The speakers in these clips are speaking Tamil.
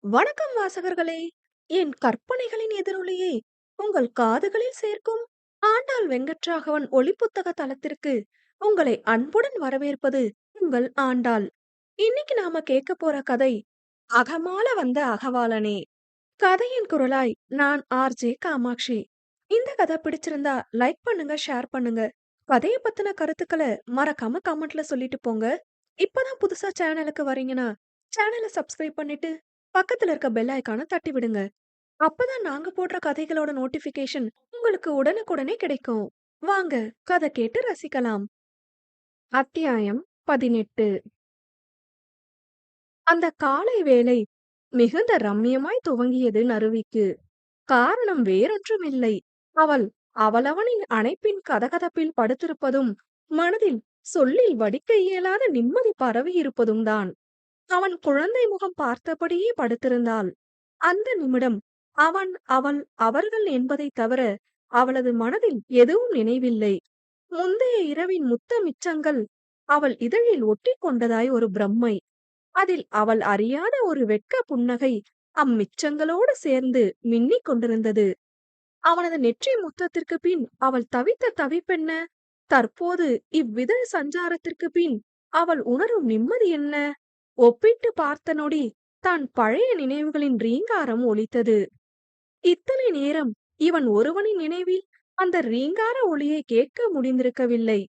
வணக்கம் வாசகர்களே! என் கற்பனைகளின் எதிரொலியை உங்கள் காதுகளில் சேர்க்கும் ஆண்டாள் வெங்கட்ராகவன் ஒலிப்புத்தக தளத்திற்கு உங்களை அன்புடன் வரவேற்பது உங்கள் ஆண்டாள். இன்னைக்கு நாம கேட்க போற கதை அகமால வந்த அகவாளனே. கதையின் குரலாய் நான் ஆர்ஜே காமாட்சி. இந்த கதை பிடிச்சிருந்தா லைக் பண்ணுங்க, ஷேர் பண்ணுங்க. கதையை பத்தின கருத்துக்களை மறக்காம கமெண்ட்ல சொல்லிட்டு போங்க. இப்பதான் புதுசா சேனலுக்கு வரீங்கன்னா சேனலை சப்ஸ்கிரைப் பண்ணிட்டு பக்கத்துல இருக்க பெல் ஐகானை தட்டி விடுங்க. அப்பதான் நாங்க போடுற கதைகளோட நோட்டிபிகேஷன் உங்களுக்கு உடனுக்குடனே கிடைக்கும். வாங்க கதை கேட்டு ரசிக்கலாம். அத்தியாயம் 18. அந்த காலை வேளை மிகுந்த ரம்மியமாய் துவங்கியது நறுவிக்கு. காரணம் வேறொன்றுமில்லை. அவள் அவளவனின் அணைப்பின் கதகதப்பில் படுத்திருப்பதும் மனதில் சொல்லில் வடிக்க இயலாத நிம்மதி பரவி இருப்பதும் தான். அவன் குழந்தை முகம் பார்த்தபடியே படுத்திருந்தாள். அந்த நிமிடம் அவன், அவள், அவர்கள் என்பதைத் தவிர அவளது மனதில் எதுவும் நினைவில்லை. முந்தைய இரவின் முத்த மிச்சங்கள் அவள் இதழில் ஒட்டிக் கொண்டதாய் ஒரு பிரம்மை. அதில் அவள் அறியாத ஒரு வெட்க புன்னகை அம்மிச்சங்களோடு சேர்ந்து மின்னிக் கொண்டிருந்தது. அவனது நெற்றி முத்தத்திற்கு பின் அவள் தவித்த தவிப்பென்ன? தற்போது இவ்விதழ் சஞ்சாரத்திற்கு பின் அவள் உணரும் நிம்மதி என்ன? ஒப்பிட்டு பார்த்த நொடி தான் பழைய நினைவுகளின் ரீங்காரம் ஒலித்தது. இத்தனை நேரம் இவன் ஒருவனின் நினைவில் அந்த ரீங்கார ஒலியை கேட்க முடிந்திருக்கவில்லை.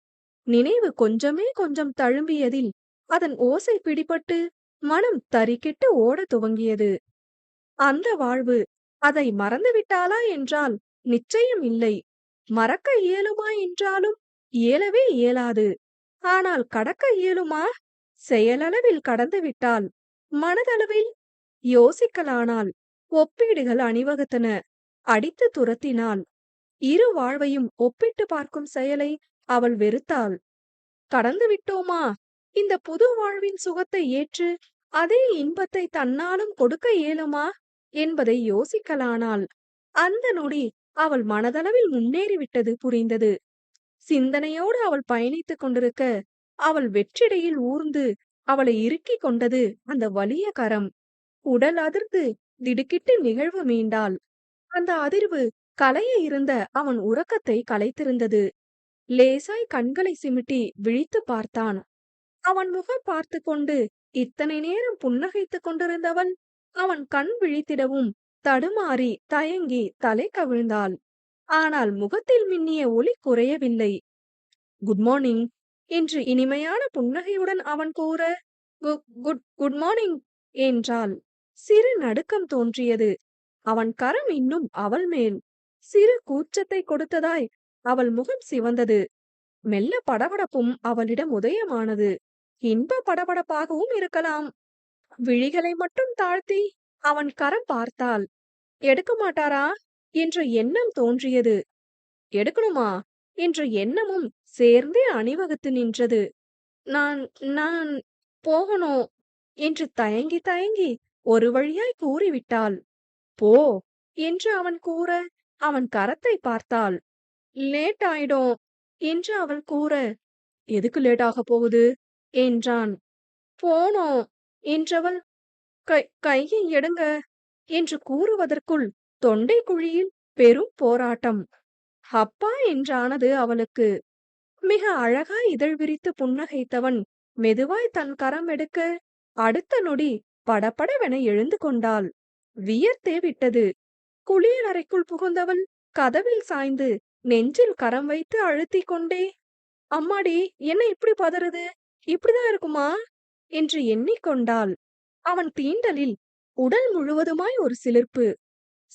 நினைவு கொஞ்சமே கொஞ்சம் தழும்பியதில் அதன் ஓசை பிடிபட்டு மனம் தறிகெட்டு ஓடத் துவங்கியது. அந்த வாழ்வு அதை மறந்துவிட்டாளா என்றால் நிச்சயம் இல்லை. மறக்க இயலுமா என்றாலும் இயலவே இயலாது. ஆனால் கடக்க இயலுமா? செயலளவில் கடந்துவிட்டாள். மனதளவில் யோசிக்கலானாள். ஒப்பீடுகள் அணிவகுத்தன. அடித்து துரத்தினாள். இரு வாழ்வையும் ஒப்பிட்டு பார்க்கும் செயலை அவள் வெறுத்தாள். கடந்து விட்டோமா? இந்த புது வாழ்வின் சுகத்தை ஏற்று அதே இன்பத்தை தன்னாலும் கொடுக்க இயலுமா என்பதை யோசிக்கலானாள். அந்த நொடி அவள் மனதளவில் முன்னேறிவிட்டது புரிந்தது. சிந்தனையோடு அவள் பயணித்துக் கொண்டிருக்க அவள் வெற்றிடையில் ஊர்ந்து அவளை இறுக்கிக் கொண்டது அந்த வலிய கரம். உடல் அதிர்ந்து திடுக்கிட்டு நிகழ்வு மீண்டாள். அந்த அதிர்வு கலைய இருந்த அவன் உறக்கத்தை கலைத்திருந்தது. லேசாய் கண்களை சிமிட்டி விழித்து பார்த்தான். அவன் முகம் பார்த்து கொண்டு இத்தனை நேரம் புன்னகைத்துக் கொண்டிருந்தவள் அவன் கண் விழித்திடவும் தடுமாறி தயங்கி தலை கவிழ்ந்தாள். ஆனால் முகத்தில் மின்னிய ஒளி குறையவில்லை. குட் மார்னிங் என்று இனிமையான புன்னகையுடன் அவன் கூற, குட் மார்னிங் என்றாள். சிறு நடுக்கம் தோன்றியது. அவன் கரம் இன்னும் அவள் மேல். சிறு கூச்சத்தை கொடுத்ததாய் அவள் முகம் சிவந்தது. மெல்ல படபடப்பும் அவளிடம் உதயமானது. இன்ப படபடப்பாகவும் இருக்கலாம். விழிகளை மட்டும் தாழ்த்தி அவன் கரம் பார்த்தாள். எடுக்க மாட்டாரா என்ற எண்ணம் தோன்றியது. எடுக்கணுமா என்ற எண்ணமும் சேர்ந்தே அணிவகுத்து நின்றது. நான் நான் போகணும் என்று தயங்கி தயங்கி ஒரு வழியாய் கூறிவிட்டாள். போ என்று அவன் கூற அவன் கரத்தை பார்த்தாள். லேட் ஆயிடும் என்று அவள் கூற, எதுக்கு லேட் ஆக போகுது என்றான். போனோம் என்றவள் கையை எடுங்க என்று கூறுவதற்குள் தொண்டை குழியில் பெரும் போராட்டம். அப்பா என்றானது அவளுக்கு. மிக அழகாய் இதழ் விரித்து புன்னகைத்தவன் மெதுவாய் தன் கரம் எடுக்க அடுத்த நொடி படபடவென எழுந்து கொண்டாள். வியர்த்தே விட்டது. குளியலறைக்குள் புகுந்தவள் கதவில் சாய்ந்து நெஞ்சில் கரம் வைத்து அழுத்திக் கொண்டே, அம்மாடி என்ன இப்படி பதறுது? இப்படிதான் இருக்குமா என்று எண்ணிக்கொண்டாள். அவன் தீண்டலில் உடல் முழுவதுமாய் ஒரு சிலிர்ப்பு.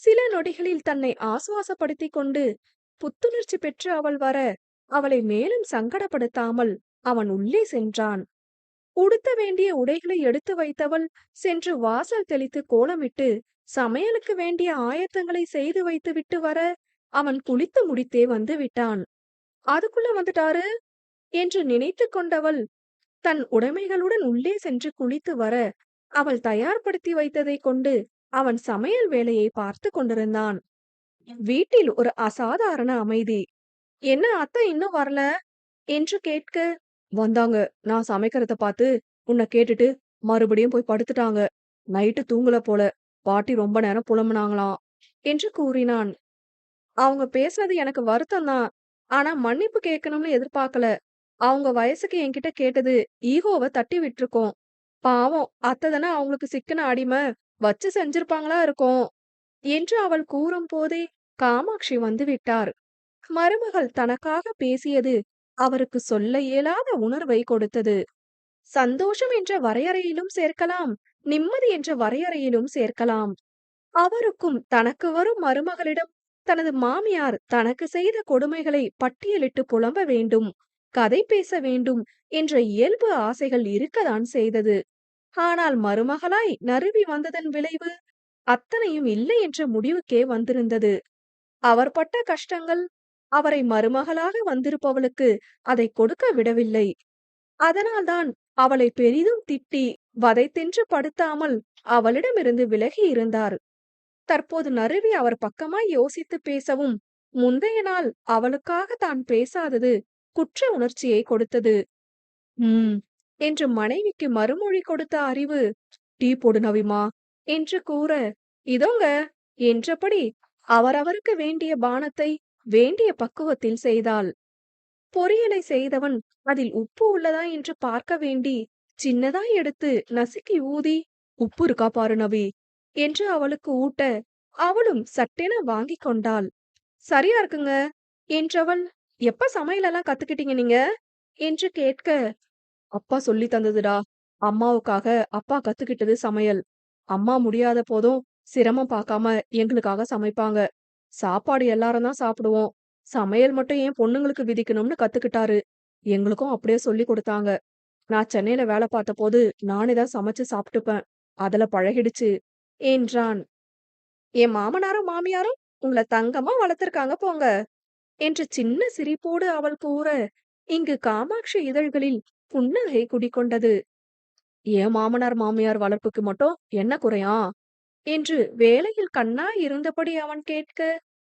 சில நொடிகளில் தன்னை ஆசுவாசப்படுத்திக் கொண்டு புத்துணர்ச்சி பெற்று அவள் வர அவளை மேலும் சங்கடப்படுத்தாமல் அவன் உள்ளே சென்றான். உடுத்த வேண்டிய உடைகளை எடுத்து வைத்தவள் சென்று வாசல் தெளித்து கோலமிட்டு சமையலுக்கு வேண்டிய ஆயத்தங்களை செய்து வைத்து விட்டு வர அவன் குளித்து முடித்தே வந்து விட்டான். அதுக்குள்ள வந்துட்டாரு என்று நினைத்து கொண்டவள் தன் உடைமைகளுடன் உள்ளே சென்று குளித்து வர அவள் தயார்படுத்தி வைத்ததை கொண்டு அவன் சமையல் வேலையை பார்த்து கொண்டிருந்தான். வீட்டில் ஒரு அசாதாரண அமைதி. என்ன அத்தை இன்னும் வரல என்று கேட்க, வந்தாங்க. நான் சமைக்கிறத பார்த்து உன்னை கேட்டுட்டு மறுபடியும் போய் படுத்துட்டாங்க. நைட்டு தூங்கல போல பாட்டி ரொம்ப நேரம் புலம்புனாங்களாம் என்று கூறினான். அவங்க பேசுனது எனக்கு வருத்தம் தான். ஆனா மன்னிப்பு கேட்கணும்னு எதிர்பார்க்கல. அவங்க வயசுக்கு என்கிட்ட கேட்டது ஈகோவ தட்டி விட்டுருக்கோம். பாவம் அத்தை தானே அவங்களுக்கு சிக்கன அடிமை. வச்சு செஞ்சிருப்பாங்களா இருக்கும் என்று அவள் கூறும்போதே காமாட்சி வந்து விட்டார். மருமகள் தனக்காக பேசியது அவருக்கு சொல்ல இயலாத உணர்வை கொடுத்தது. சந்தோஷம் என்ற வரையறையிலும் சேர்க்கலாம், நிம்மதி என்ற வரையறையிலும் சேர்க்கலாம். அவருக்கும் தனக்கு வரும் மருமகளிடம் தனது மாமியார் தனக்கு செய்த கொடுமைகளை பட்டியலிட்டு புலம்ப வேண்டும், கதை பேச வேண்டும் என்ற இயல்பு ஆசைகள் இருக்கத்தான் செய்தது. ஆனால் மருமகளாய் நறுவி வந்ததன் விளைவு அத்தனையும் இல்லை என்ற முடிவுக்கே வந்திருந்தது. அவர் பட்ட கஷ்டங்கள் அவரை மருமகளாக வந்திருப்பவளுக்கு அதை கொடுக்க விடவில்லை. அதனால்தான் அவளை பெரிதும் திட்டி வதைத்தென்று படுத்தாமல் அவளிடமிருந்து விலகி இருந்தார். தற்போது நறுவி அவர் பக்கமாய் யோசித்து பேசவும், முந்தைய நாள் அவளுக்காக தான் பேசாதது குற்ற உணர்ச்சியை கொடுத்தது. ம் என்று மனைவிக்கு மறுமொழி கொடுத்த அறிவு, டீ போடு நவிமா என்று கூற, இதோங்க என்றபடி அவரவருக்கு வேண்டிய பானத்தை வேண்டிய பக்குவத்தில் செய்தாள். பொரியலை செய்தவன் அதில் உப்பு உள்ளதா என்று பார்க்க வேண்டி சின்னதாய் எடுத்து நசுக்கி ஊதி, உப்பு இருக்கா பாரு நவி என்று அவளுக்கு ஊட்ட, அவளும் சட்டென வாங்கிக் கொண்டாள். சரியா இருக்குங்க என்றவள், எப்ப சமையலெல்லாம் கத்துக்கிட்டீங்க நீங்க என்று கேட்க, அப்பா சொல்லி தந்ததுடா. அம்மாவுக்காக அப்பா கத்துக்கிட்டது சமையல். அம்மா முடியாத போதும் சிரமம் பார்க்காம எங்களுக்காக சமைப்பாங்க. சாப்பாடு எல்லாரும் தான் சாப்பிடுவோம். சமையல் மட்டும் ஏன் பொண்ணுங்களுக்கு விதிக்கணும்னு கத்துக்கிட்டாரு. எங்களுக்கும் அப்படியே சொல்லி கொடுத்தாங்க. நான் சென்னையில வேலை பார்த்தபோது நானே தான் சமைச்சு சாப்பிட்டுப்பேன். அதுல பழகிடுச்சு என்றான். என் மாமனாரும் மாமியாரும் உங்கள தங்கமா வளர்த்திருக்காங்க போங்க என்று சின்ன சிரிப்போடு அவள் கூற, இங்கு காமாட்சி இதழ்களில் புன்னகை குடிகொண்டது. என் மாமனார் மாமியார் வளர்ப்புக்கு மட்டும் என்ன குறையா என்று வேலையில் கண்ணாய் இருந்தபடி அவன் கேட்க,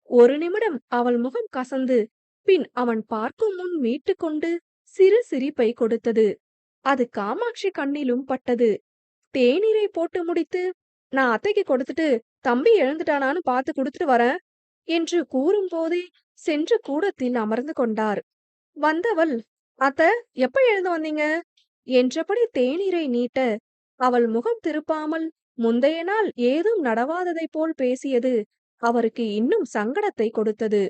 ஒரு நிமிடம் அவள் முகம் கசந்து பின் அவன் பார்க்கும் முன் மீட்டுக்கொண்டு சிறு சிரிப்பை கொடுத்தது. அது காமாட்சி கண்ணிலும் பட்டது. தேநீரை போட்டு முடித்து, நான் அத்தைக்கு கொடுத்துட்டு தம்பி எழுந்துட்டானான்னு பார்த்து கொடுத்துட்டு வரேன் என்று கூறும்போதே சென்று கூடத்தில் அமர்ந்து கொண்டார். வந்தவள், அத்த எப்ப எழுந்து வந்தீங்க என்றபடி தேநீரை நீட்ட, அவள் முகம் திருப்பாமல் முந்தைய நாள் ஏதும் நடவாததைப் போல் பேசியது அவருக்கு இன்னும் சங்கடத்தை கொடுத்தது.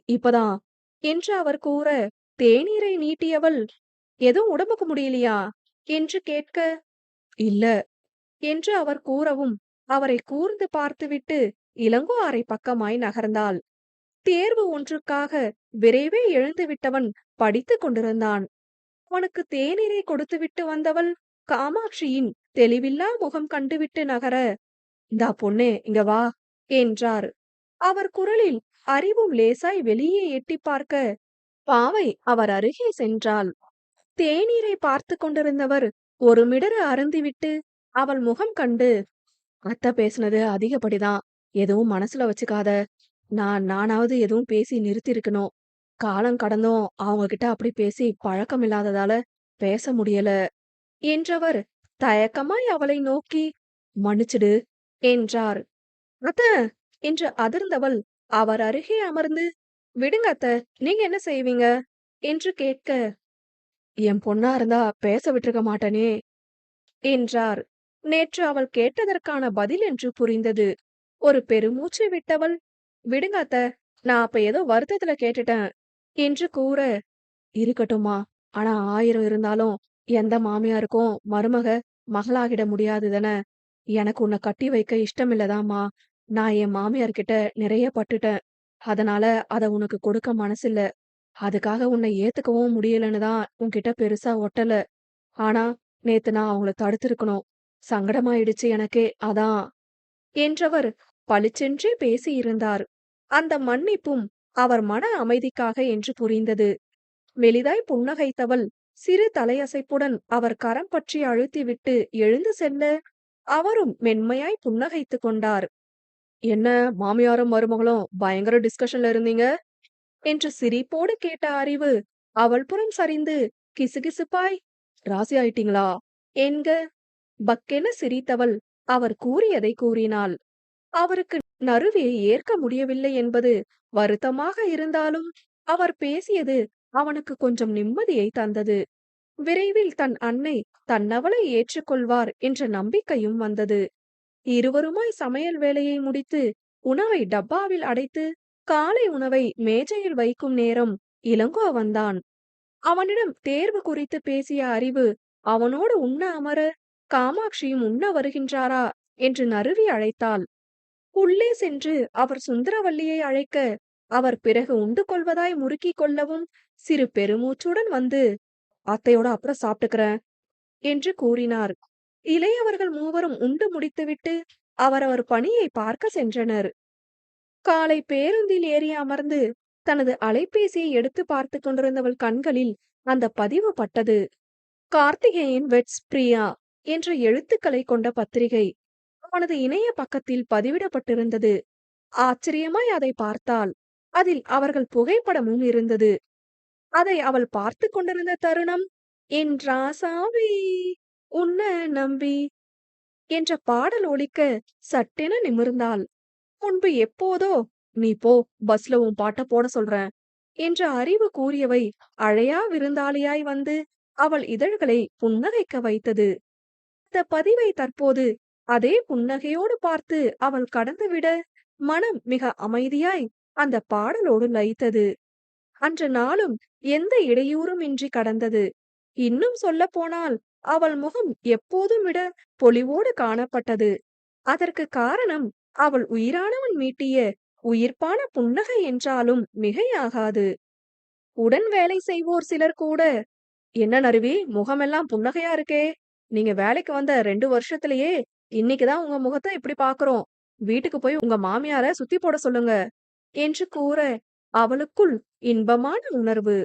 இப்பதான் என்று அவர் கூற, தேநீரை நீட்டியவள், எதுவும் உடம்புக்கு முடியலையா என்று கேட்க, இல்ல என்று அவர் கூறவும் அவரை கூர்ந்து பார்த்துவிட்டு இளங்கோ அறை பக்கமாய் நகர்ந்தாள். தேர்வு ஒன்றுக்காக விரைவே எழுந்து விட்டவன் படித்துக் கொண்டிருந்தான். அவனுக்கு தேநீரை கொடுத்துவிட்டு வந்தவள் காமாட்சியின் தெளிவில்லா முகம் கண்டுவிட்டு நகர, இந்தா பொண்ணே இங்க வா என்றார். அவர் குரலில் அறிவும் லேசாய் வெளியே எட்டி பார்க்க பாவை அவர் அருகே சென்றாள். தேநீரை பார்த்து கொண்டிருந்தவர் ஒரு மிடறு அருந்திவிட்டு அவள் முகம் கண்டு, அத்தை பேசுனது அதிகப்படிதான். எதுவும் மனசுல வச்சுக்காத. நானாவது எதுவும் பேசி நிறுத்திருக்கணும். காலம் கடந்தும் அவங்க கிட்ட அப்படி பேசி பழக்கம் இல்லாததால பேச முடியல என்றவர் தயக்கமாய் அவளை நோக்கி, மன்னிச்சிடு என்றார். அத்த என்று அதிர்ந்தவள் அவர் அருகே அமர்ந்து, விடுங்க அத்த, நீங்க என்ன செய்வீங்க என்று கேட்க, என் பொண்ணா இருந்தா பேச விட்டிருக்க மாட்டேனே என்றார். நேற்று அவள் கேட்டதற்கான பதில் என்று புரிந்தது. ஒரு பெருமூச்சு விட்டவள், விடுங்க அத்த, நான் அப்ப ஏதோ வருத்தத்துல கேட்டுட்டேன் என்று கூற, இருக்கட்டும்மா. ஆனா 1000 இருந்தாலும் எந்த மாமியாருக்கும் மருமக மகளாகிட முடியாது தானே. எனக்கு உன்னை கட்டி வைக்க இஷ்டமில்லதாம்மா. நான் என் மாமியார் கிட்ட நிறைய பட்டுட்டேன். அதனால அத உனக்கு கொடுக்க மனசில்ல. அதுக்காக உன்னை ஏத்துக்கவும் முடியலன்னு தான் உன்கிட்ட பெருசா ஒட்டல. ஆனா நேத்து நான் அவங்கள தடுத்திருக்கணும். சங்கடமாயிடுச்சு எனக்கே, அதான் என்றவர் பளிச்சென்றே பேசியிருந்தார். அந்த மன்னிப்பும் அவர் மன அமைதிக்காக என்று புரிந்தது. மெலிதாய் புன்னகைத்தவள் சிறு தலையசைப்புடன் அவர் கரம் பற்றி அழுத்திவிட்டு எழுந்து செல்ல, அவரும் மென்மையாய் புன்னகைத்துக் கொண்டார். என்ன மாமியாரும் மருமகளும் பயங்கர டிஸ்கஷன்ல இருந்தீங்க என்று சிரிப்போடு கேட்ட அறிவு அவள் புறம் சரிந்து கிசுகிசுப்பாய், ராசி ஆயிட்டீங்களா என்க, பக்கென சிரித்தவள் அவர் கூறியதை கூறினாள். அவருக்கு நறுவியை ஏற்க முடியவில்லை என்பது வருத்தமாக இருந்தாலும், அவர் பேசியது அவனுக்கு கொஞ்சம் நிம்மதியை தந்தது. விரைவில் தன் அன்னை தன்னவளை ஏற்றுக்கொள்வார் என்ற நம்பிக்கையும் வந்தது. இருவருமாய் சமையல் வேலையை முடித்து உணவை டப்பாவில் அடைத்து காலை உணவை மேஜையில் வைக்கும் நேரம் இளங்கோ வந்தான். அவனிடம் தேர்வு குறித்து பேசிய அறிவு அவனோடு உண்ண அமர காமாட்சியும் உண்ண வருகின்றாரா என்று நறுவி அழைத்தாள். உள்ளே சென்று அவர் சுந்தரவல்லியை அழைக்க அவர் பிறகு உண்டு கொள்வதாய் முறுக்கிக் கொள்ளவும் சிறு பெருமூச்சுடன் வந்து அத்தையோட அப்புறம் சாப்பிட்டுக்கிறேன் என்று கூறினார். இளையவர்கள் மூவரும் உண்டு முடித்துவிட்டு அவரவர் பணியை பார்க்க சென்றனர். காலை பேருந்தில் ஏறி அமர்ந்து தனது அலைபேசியை எடுத்து பார்த்து கொண்டிருந்தவள் கண்களில் அந்த பதிவு பட்டது. கார்த்திகேயன் வெட்ஸ் பிரியா என்ற எழுத்துக்களை கொண்ட பத்திரிகை அவனது இணைய பக்கத்தில் பதிவிடப்பட்டிருந்தது. ஆச்சரியமாய் அதை பார்த்தாள். அதில் அவர்கள் புகைப்படமும் இருந்தது. அதை அவள் பார்த்து கொண்டிருந்த தருணம், என் ராசாவே உன்ன நம்பி என்ற பாடல் ஒலிக்க சட்டென நிமிர்ந்தாள். முன்பு எப்போதோ நீ போ, பஸ்ல உன் பாட்ட போட சொல்றேன் என்ற அறிவு கூறியவை அழையா விருந்தாளியாய் வந்து அவள் இதழ்களை புன்னகைக்க வைத்தது. அந்த பதிவை தற்போது அதே புன்னகையோடு பார்த்து அவள் கடந்துவிட மனம் மிக அமைதியாய் அந்த பாடலோடு லயித்தது. அன்று நாளும் எந்த இடையூறும் இன்றி கடந்தது. இன்னும் சொல்ல போனால் அவள் முகம் எப்போதும் விட பொலிவோடு காணப்பட்டது. அதற்கு காரணம் அவள் உயிரானவன் மீட்டிய உயிர்ப்பான புன்னகை என்றாலும் மிகையாகாது. உடன் வேலை செய்வோர் சிலர் கூட, என்ன நறுவி முகமெல்லாம் புன்னகையா இருக்கே, நீங்க வேலைக்கு வந்த 2 வருஷத்திலேயே இன்னைக்குதான் உங்க முகத்தை இப்படி பாக்குறோம், வீட்டுக்கு போய் உங்க மாமியார சுத்தி போட சொல்லுங்க என்று கூற அவளுக்குள் இன்பமான உணர்வு.